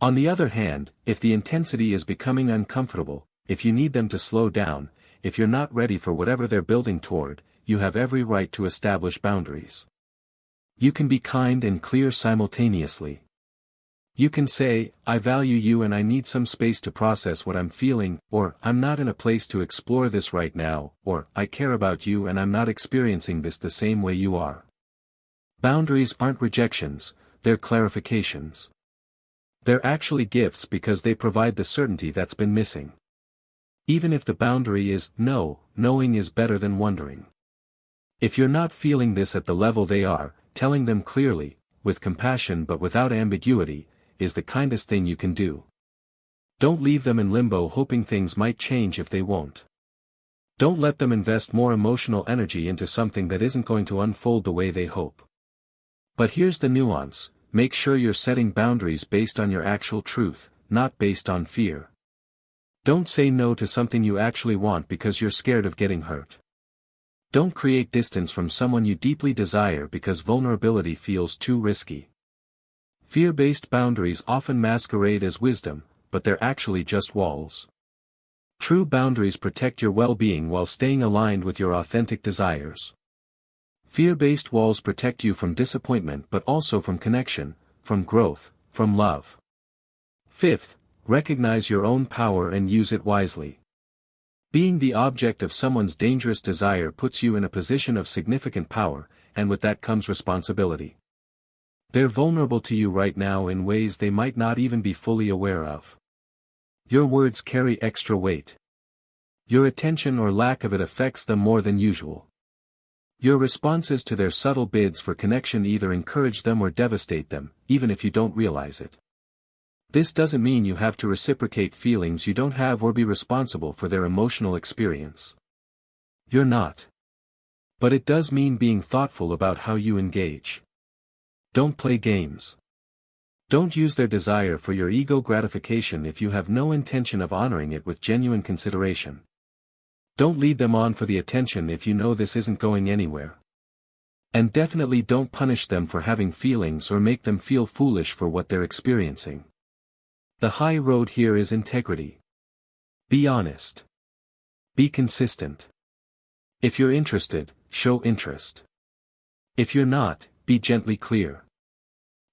Speaker 1: On the other hand, if the intensity is becoming uncomfortable, if you need them to slow down, if you're not ready for whatever they're building toward, you have every right to establish boundaries. You can be kind and clear simultaneously. You can say, I value you and I need some space to process what I'm feeling, or I'm not in a place to explore this right now, or I care about you and I'm not experiencing this the same way you are. Boundaries aren't rejections, they're clarifications. They're actually gifts because they provide the certainty that's been missing. Even if the boundary is no, knowing is better than wondering. If you're not feeling this at the level they are, telling them clearly, with compassion but without ambiguity, is the kindest thing you can do. Don't leave them in limbo hoping things might change if they won't. Don't let them invest more emotional energy into something that isn't going to unfold the way they hope. But here's the nuance: make sure you're setting boundaries based on your actual truth, not based on fear. Don't say no to something you actually want because you're scared of getting hurt. Don't create distance from someone you deeply desire because vulnerability feels too risky. Fear-based boundaries often masquerade as wisdom, but they're actually just walls. True boundaries protect your well-being while staying aligned with your authentic desires. Fear-based walls protect you from disappointment but also from connection, from growth, from love. Fifth, recognize your own power and use it wisely. Being the object of someone's dangerous desire puts you in a position of significant power, and with that comes responsibility. They're vulnerable to you right now in ways they might not even be fully aware of. Your words carry extra weight. Your attention or lack of it affects them more than usual. Your responses to their subtle bids for connection either encourage them or devastate them, even if you don't realize it. This doesn't mean you have to reciprocate feelings you don't have or be responsible for their emotional experience. You're not. But it does mean being thoughtful about how you engage. Don't play games. Don't use their desire for your ego gratification if you have no intention of honoring it with genuine consideration. Don't lead them on for the attention if you know this isn't going anywhere. And definitely don't punish them for having feelings or make them feel foolish for what they're experiencing. The high road here is integrity. Be honest. Be consistent. If you're interested, show interest. If you're not, be gently clear.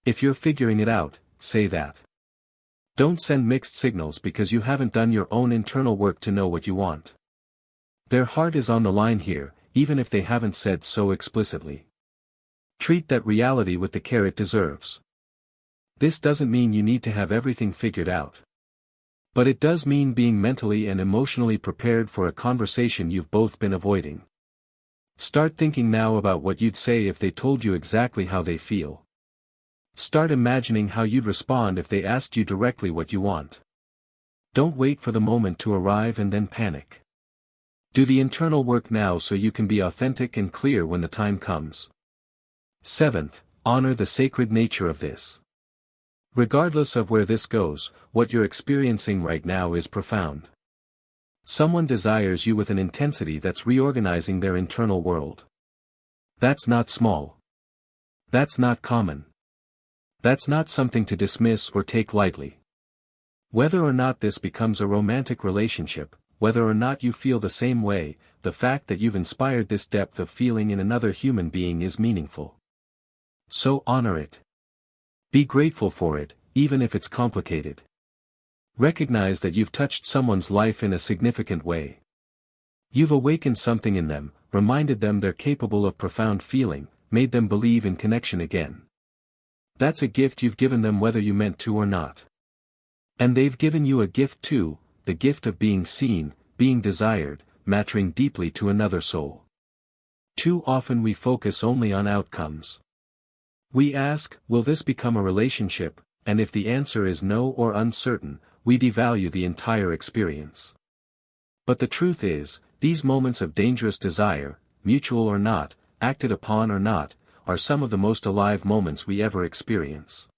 Speaker 1: If you're figuring it out, say that. Don't send mixed signals because you haven't done your own internal work to know what you want. Their heart is on the line here, even if they haven't said so explicitly. Treat that reality with the care it deserves. This doesn't mean you need to have everything figured out. But it does mean being mentally and emotionally prepared for a conversation you've both been avoiding. Start thinking now about what you'd say if they told you exactly how they feel. Start imagining how you'd respond if they asked you directly what you want. Don't wait for the moment to arrive and then panic. Do the internal work now so you can be authentic and clear when the time comes. Seventh, honor the sacred nature of this. Regardless of where this goes, what you're experiencing right now is profound. Someone desires you with an intensity that's reorganizing their internal world. That's not small. That's not common. That's not something to dismiss or take lightly. Whether or not this becomes a romantic relationship, whether or not you feel the same way, the fact that you've inspired this depth of feeling in another human being is meaningful. So honor it. Be grateful for it, even if it's complicated. Recognize that you've touched someone's life in a significant way. You've awakened something in them, reminded them they're capable of profound feeling, made them believe in connection again. That's a gift you've given them whether you meant to or not. And they've given you a gift too, the gift of being seen, being desired, mattering deeply to another soul. Too often we focus only on outcomes. We ask, will this become a relationship, and if the answer is no or uncertain, we devalue the entire experience. But the truth is, these moments of dangerous desire, mutual or not, acted upon or not, are some of the most alive moments we ever experience.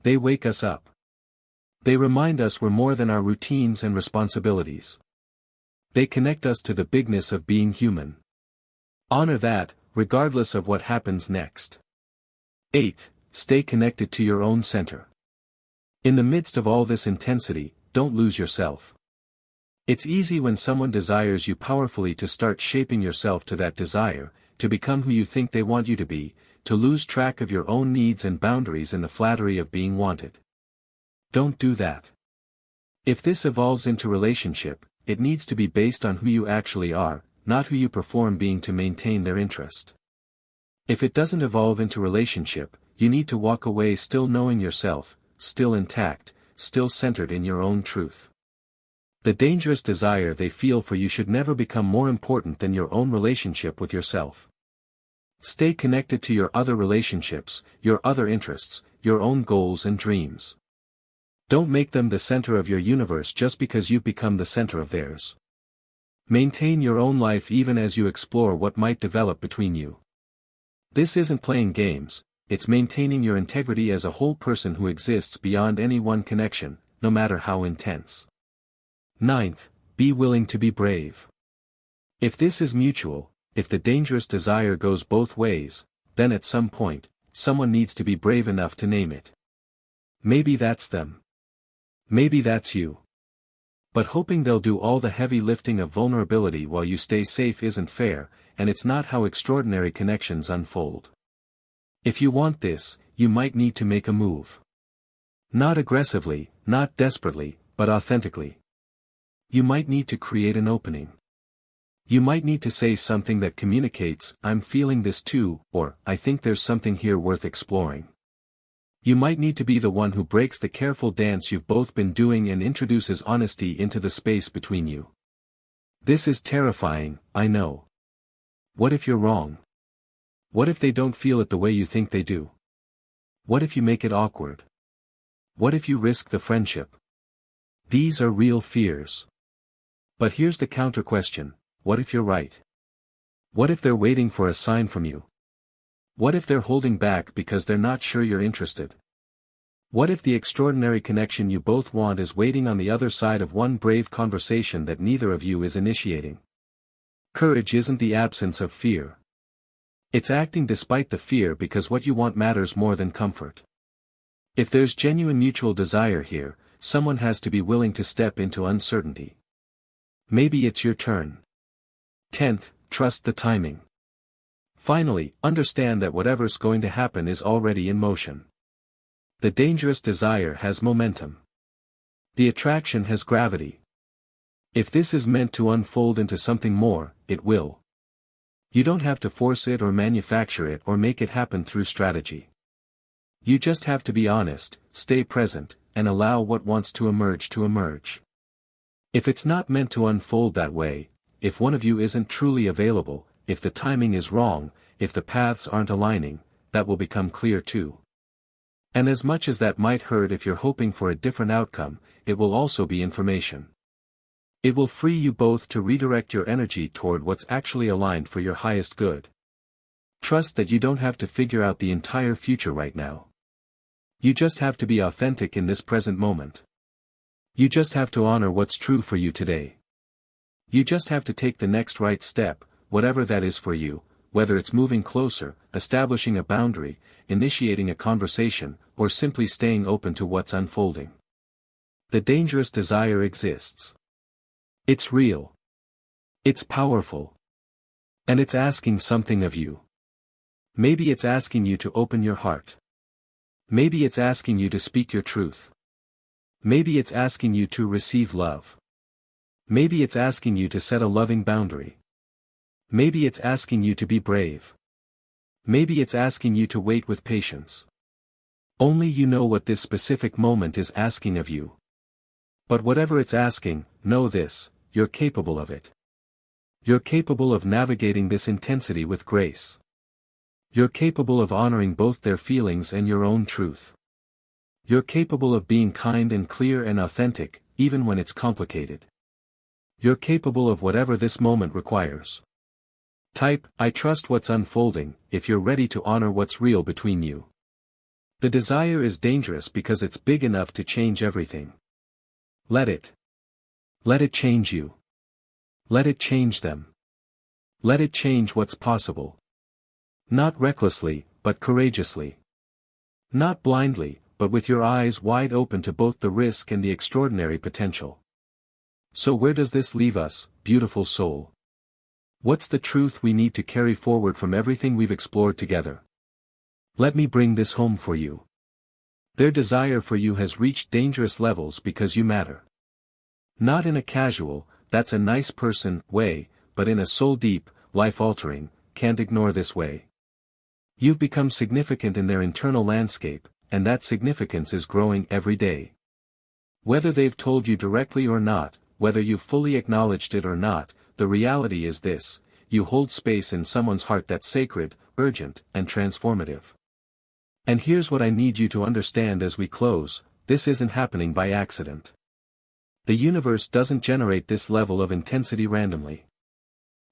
Speaker 1: They wake us up. They remind us we're more than our routines and responsibilities. They connect us to the bigness of being human. Honor that, regardless of what happens next. 8th, stay connected to your own center. In the midst of all this intensity, don't lose yourself. It's easy when someone desires you powerfully to start shaping yourself to that desire, to become who you think they want you to be, to lose track of your own needs and boundaries in the flattery of being wanted. Don't do that. If this evolves into relationship, it needs to be based on who you actually are, not who you perform being to maintain their interest. If it doesn't evolve into relationship, you need to walk away still knowing yourself, still intact, still centered in your own truth. The dangerous desire they feel for you should never become more important than your own relationship with yourself. Stay connected to your other relationships, your other interests, your own goals and dreams. Don't make them the center of your universe just because you've become the center of theirs. Maintain your own life even as you explore what might develop between you. This isn't playing games, it's maintaining your integrity as a whole person who exists beyond any one connection, no matter how intense. 9th, be willing to be brave. If this is mutual, if the dangerous desire goes both ways, then at some point, someone needs to be brave enough to name it. Maybe that's them. Maybe that's you. But hoping they'll do all the heavy lifting of vulnerability while you stay safe isn't fair, and it's not how extraordinary connections unfold. If you want this, you might need to make a move. Not aggressively, not desperately, but authentically. You might need to create an opening. You might need to say something that communicates, I'm feeling this too, or, I think there's something here worth exploring. You might need to be the one who breaks the careful dance you've both been doing and introduces honesty into the space between you. This is terrifying, I know. What if you're wrong? What if they don't feel it the way you think they do? What if you make it awkward? What if you risk the friendship? These are real fears. But here's the counter question, what if you're right? What if they're waiting for a sign from you? What if they're holding back because they're not sure you're interested? What if the extraordinary connection you both want is waiting on the other side of one brave conversation that neither of you is initiating? Courage isn't the absence of fear. It's acting despite the fear because what you want matters more than comfort. If there's genuine mutual desire here, someone has to be willing to step into uncertainty. Maybe it's your turn. 10th, trust the timing. Finally, understand that whatever's going to happen is already in motion. The dangerous desire has momentum. The attraction has gravity. If this is meant to unfold into something more, it will. You don't have to force it or manufacture it or make it happen through strategy. You just have to be honest, stay present, and allow what wants to emerge to emerge. If it's not meant to unfold that way, if one of you isn't truly available, if the timing is wrong, if the paths aren't aligning, that will become clear too. And as much as that might hurt if you're hoping for a different outcome, it will also be information. It will free you both to redirect your energy toward what's actually aligned for your highest good. Trust that you don't have to figure out the entire future right now. You just have to be authentic in this present moment. You just have to honor what's true for you today. You just have to take the next right step, whatever that is for you, whether it's moving closer, establishing a boundary, initiating a conversation, or simply staying open to what's unfolding. The dangerous desire exists. It's real. It's powerful. And it's asking something of you. Maybe it's asking you to open your heart. Maybe it's asking you to speak your truth. Maybe it's asking you to receive love. Maybe it's asking you to set a loving boundary. Maybe it's asking you to be brave. Maybe it's asking you to wait with patience. Only you know what this specific moment is asking of you. But whatever it's asking, know this, you're capable of it. You're capable of navigating this intensity with grace. You're capable of honoring both their feelings and your own truth. You're capable of being kind and clear and authentic, even when it's complicated. You're capable of whatever this moment requires. Type, I trust what's unfolding, if you're ready to honor what's real between you. The desire is dangerous because it's big enough to change everything. Let it. Let it change you. Let it change them. Let it change what's possible. Not recklessly, but courageously. Not blindly, but with your eyes wide open to both the risk and the extraordinary potential. So where does this leave us, beautiful soul? What's the truth we need to carry forward from everything we've explored together? Let me bring this home for you. Their desire for you has reached dangerous levels because you matter. Not in a casual, that's a nice person, way, but in a soul-deep, life-altering, can't ignore this way. You've become significant in their internal landscape, and that significance is growing every day. Whether they've told you directly or not, whether you've fully acknowledged it or not, the reality is this, you hold space in someone's heart that's sacred, urgent, and transformative. And here's what I need you to understand as we close, this isn't happening by accident. The universe doesn't generate this level of intensity randomly.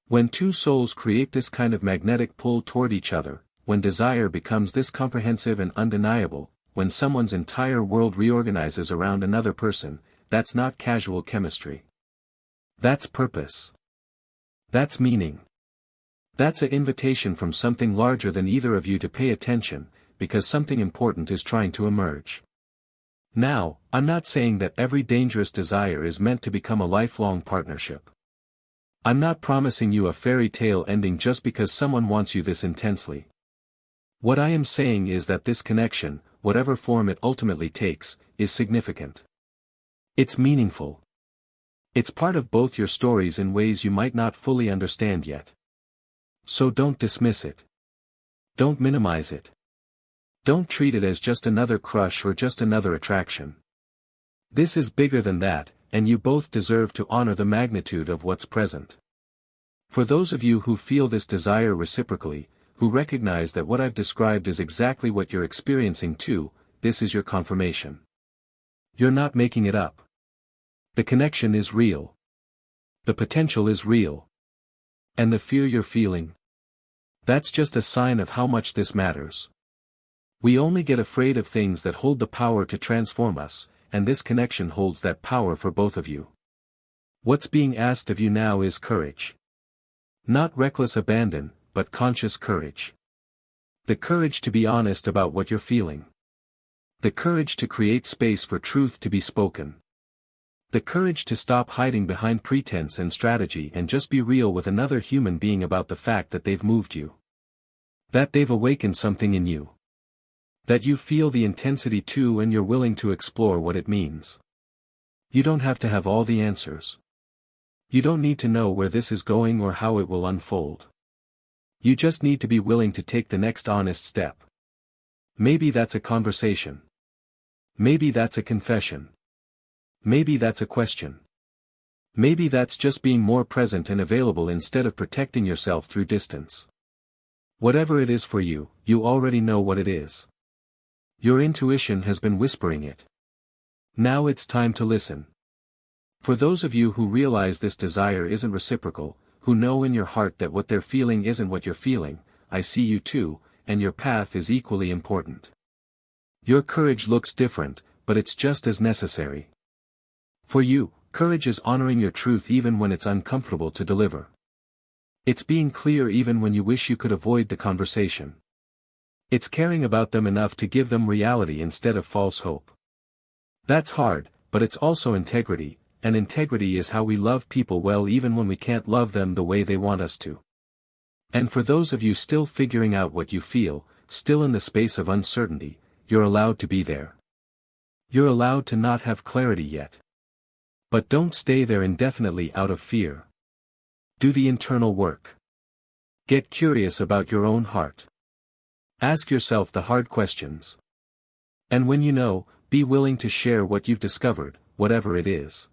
Speaker 1: When two souls create this kind of magnetic pull toward each other, when desire becomes this comprehensive and undeniable, when someone's entire world reorganizes around another person, that's not casual chemistry. That's purpose. That's meaning. That's an invitation from something larger than either of you to pay attention, because something important is trying to emerge. Now, I'm not saying that every dangerous desire is meant to become a lifelong partnership. I'm not promising you a fairy tale ending just because someone wants you this intensely. What I am saying is that this connection, whatever form it ultimately takes, is significant. It's meaningful. It's part of both your stories in ways you might not fully understand yet. So don't dismiss it. Don't minimize it. Don't treat it as just another crush or just another attraction. This is bigger than that, and you both deserve to honor the magnitude of what's present. For those of you who feel this desire reciprocally, who recognize that what I've described is exactly what you're experiencing too, this is your confirmation. You're not making it up. The connection is real. The potential is real. And the fear you're feeling? That's just a sign of how much this matters. We only get afraid of things that hold the power to transform us, and this connection holds that power for both of you. What's being asked of you now is courage. Not reckless abandon, but conscious courage. The courage to be honest about what you're feeling. The courage to create space for truth to be spoken. The courage to stop hiding behind pretense and strategy and just be real with another human being about the fact that they've moved you. That they've awakened something in you. That you feel the intensity too and you're willing to explore what it means. You don't have to have all the answers. You don't need to know where this is going or how it will unfold. You just need to be willing to take the next honest step. Maybe that's a conversation. Maybe that's a confession. Maybe that's a question. Maybe that's just being more present and available instead of protecting yourself through distance. Whatever it is for you, you already know what it is. Your intuition has been whispering it. Now it's time to listen. For those of you who realize this desire isn't reciprocal, who know in your heart that what they're feeling isn't what you're feeling, I see you too, and your path is equally important. Your courage looks different, but it's just as necessary. For you, courage is honoring your truth even when it's uncomfortable to deliver. It's being clear even when you wish you could avoid the conversation. It's caring about them enough to give them reality instead of false hope. That's hard, but it's also integrity, and integrity is how we love people well even when we can't love them the way they want us to. And for those of you still figuring out what you feel, still in the space of uncertainty, you're allowed to be there. You're allowed to not have clarity yet. But don't stay there indefinitely out of fear. Do the internal work. Get curious about your own heart. Ask yourself the hard questions. And when you know, be willing to share what you've discovered, whatever it is.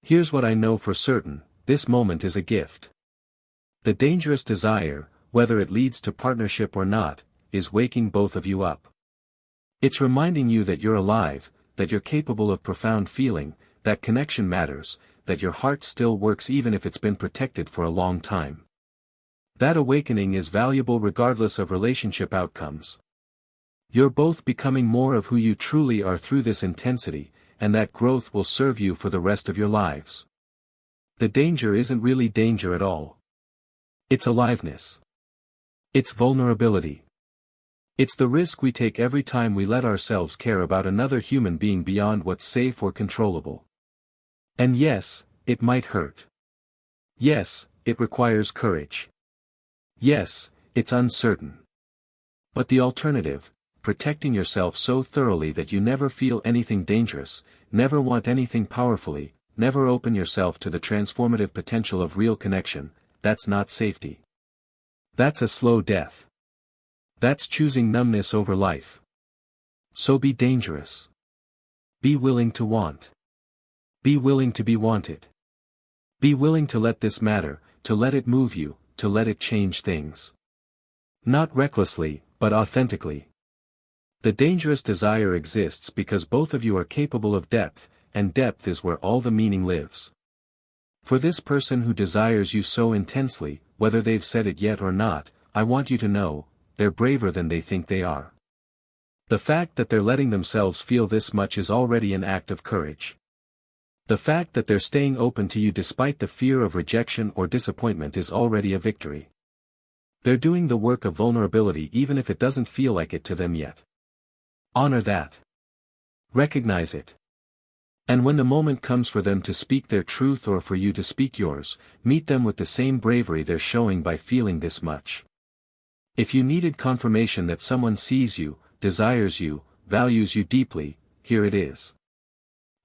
Speaker 1: Here's what I know for certain, this moment is a gift. The dangerous desire, whether it leads to partnership or not, is waking both of you up. It's reminding you that you're alive, that you're capable of profound feeling, that connection matters, that your heart still works even if it's been protected for a long time. That awakening is valuable regardless of relationship outcomes. You're both becoming more of who you truly are through this intensity, and that growth will serve you for the rest of your lives. The danger isn't really danger at all. It's aliveness. It's vulnerability. It's the risk we take every time we let ourselves care about another human being beyond what's safe or controllable. And yes, it might hurt. Yes, it requires courage. Yes, it's uncertain. But the alternative, protecting yourself so thoroughly that you never feel anything dangerous, never want anything powerfully, never open yourself to the transformative potential of real connection, that's not safety. That's a slow death. That's choosing numbness over life. So be dangerous. Be willing to want. Be willing to be wanted. Be willing to let this matter, to let it move you, to let it change things. Not recklessly, but authentically. The dangerous desire exists because both of you are capable of depth, and depth is where all the meaning lives. For this person who desires you so intensely, whether they've said it yet or not, I want you to know, they're braver than they think they are. The fact that they're letting themselves feel this much is already an act of courage. The fact that they're staying open to you despite the fear of rejection or disappointment is already a victory. They're doing the work of vulnerability even if it doesn't feel like it to them yet. Honor that. Recognize it. And when the moment comes for them to speak their truth or for you to speak yours, meet them with the same bravery they're showing by feeling this much. If you needed confirmation that someone sees you, desires you, values you deeply, here it is.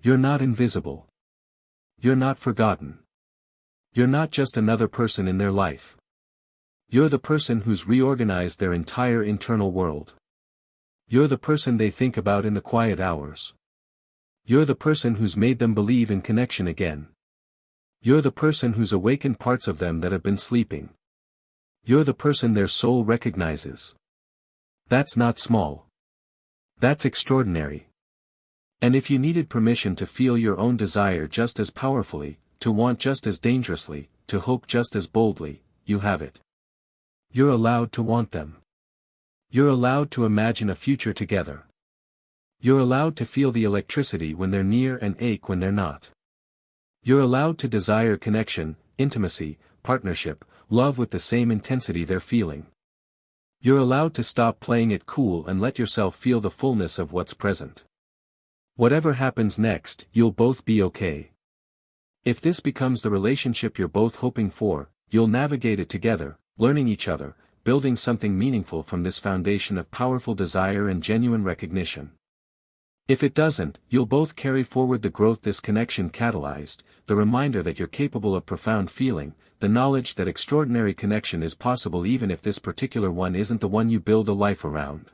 Speaker 1: You're not invisible. You're not forgotten. You're not just another person in their life. You're the person who's reorganized their entire internal world. You're the person they think about in the quiet hours. You're the person who's made them believe in connection again. You're the person who's awakened parts of them that have been sleeping. You're the person their soul recognizes. That's not small. That's extraordinary. And if you needed permission to feel your own desire just as powerfully, to want just as dangerously, to hope just as boldly, you have it. You're allowed to want them. You're allowed to imagine a future together. You're allowed to feel the electricity when they're near and ache when they're not. You're allowed to desire connection, intimacy, partnership, love with the same intensity they're feeling. You're allowed to stop playing it cool and let yourself feel the fullness of what's present. Whatever happens next, you'll both be okay. If this becomes the relationship you're both hoping for, you'll navigate it together, learning each other, building something meaningful from this foundation of powerful desire and genuine recognition. If it doesn't, you'll both carry forward the growth this connection catalyzed, the reminder that you're capable of profound feeling, the knowledge that extraordinary connection is possible even if this particular one isn't the one you build a life around.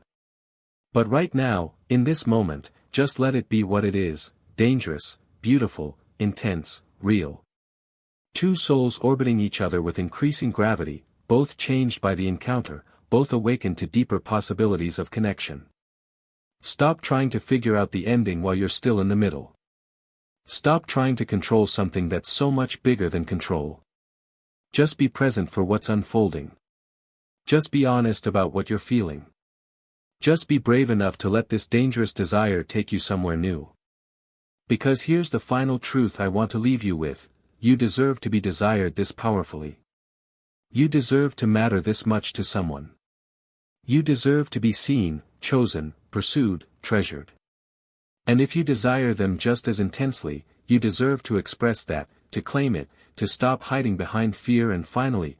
Speaker 1: But right now, in this moment, just let it be what it is, dangerous, beautiful, intense, real. Two souls orbiting each other with increasing gravity, both changed by the encounter, both awakened to deeper possibilities of connection. Stop trying to figure out the ending while you're still in the middle. Stop trying to control something that's so much bigger than control. Just be present for what's unfolding. Just be honest about what you're feeling. Just be brave enough to let this dangerous desire take you somewhere new. Because here's the final truth I want to leave you with, you deserve to be desired this powerfully. You deserve to matter this much to someone. You deserve to be seen, chosen, pursued, treasured. And if you desire them just as intensely, You deserve to express that, to claim it, to stop hiding behind fear and finally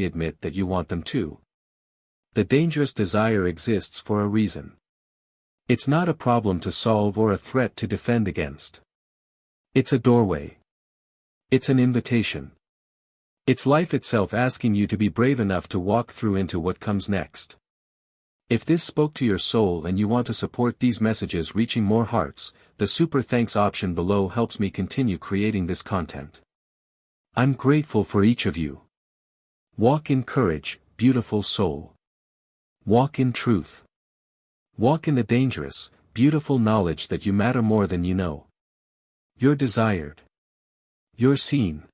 Speaker 1: admit that you want them too. The dangerous desire exists for a reason. It's not a problem to solve or a threat to defend against. It's a doorway. It's an invitation. It's life itself asking you to be brave enough to walk through into what comes next. If this spoke to your soul and you want to support these messages reaching more hearts, the super thanks option below helps me continue creating this content. I'm grateful for each of you. Walk in courage, beautiful soul. Walk in truth. Walk in the dangerous, beautiful knowledge that you matter more than you know. You're desired. You're seen.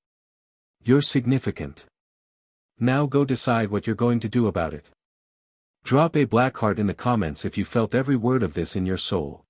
Speaker 1: You're significant. Now go decide what you're going to do about it. Drop a black heart in the comments if you felt every word of this in your soul.